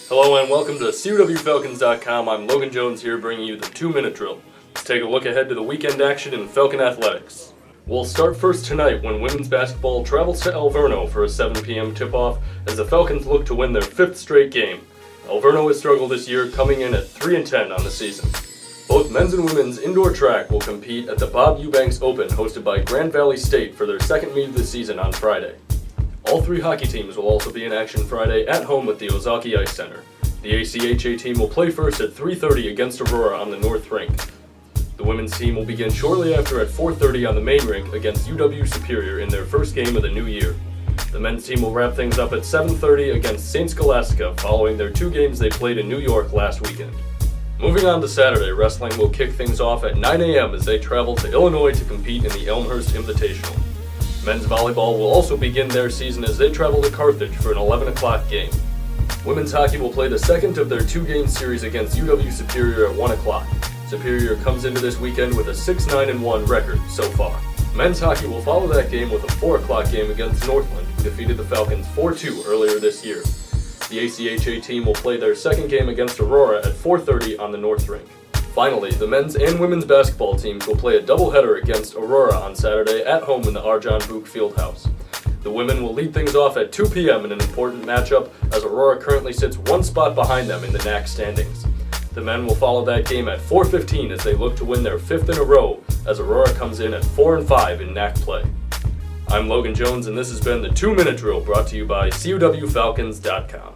Hello and welcome to COWFalcons.com. I'm Logan Jones here bringing you the 2-minute drill. Let's take a look ahead to the weekend action in Falcon Athletics. We'll start first tonight when women's basketball travels to Alverno for a 7 p.m. tip-off as the Falcons look to win their 5th straight game. Alverno has struggled this year, coming in at 3-10 on the season. Both men's and women's indoor track will compete at the Bob Eubanks Open hosted by Grand Valley State for their second meet of the season on Friday. All 3 hockey teams will also be in action Friday at home at the Ozaki Ice Center. The ACHA team will play first at 3:30 against Aurora on the North Rink. The women's team will begin shortly after at 4:30 on the main rink against UW Superior in their first game of the new year. The men's team will wrap things up at 7:30 against St. Scholastica following their 2 games they played in New York last weekend. Moving on to Saturday, wrestling will kick things off at 9 a.m. as they travel to Illinois to compete in the Elmhurst Invitational. Men's volleyball will also begin their season as they travel to Carthage for an 11 o'clock game. Women's hockey will play the second of their 2-game series against UW Superior at 1 o'clock. Superior comes into this weekend with a 6-9-1 record so far. Men's hockey will follow that game with a 4 o'clock game against Northland, who defeated the Falcons 4-2 earlier this year. The ACHA team will play their second game against Aurora at 4:30 on the North Rink. Finally, the men's and women's basketball teams will play a doubleheader against Aurora on Saturday at home in the Arjan Book Fieldhouse. The women will lead things off at 2 p.m. in an important matchup as Aurora currently sits 1 spot behind them in the NAC standings. The men will follow that game at 4:15 as they look to win their 5th in a row as Aurora comes in at 4-5 in NAC play. I'm Logan Jones and this has been the 2-minute drill brought to you by COWFalcons.com.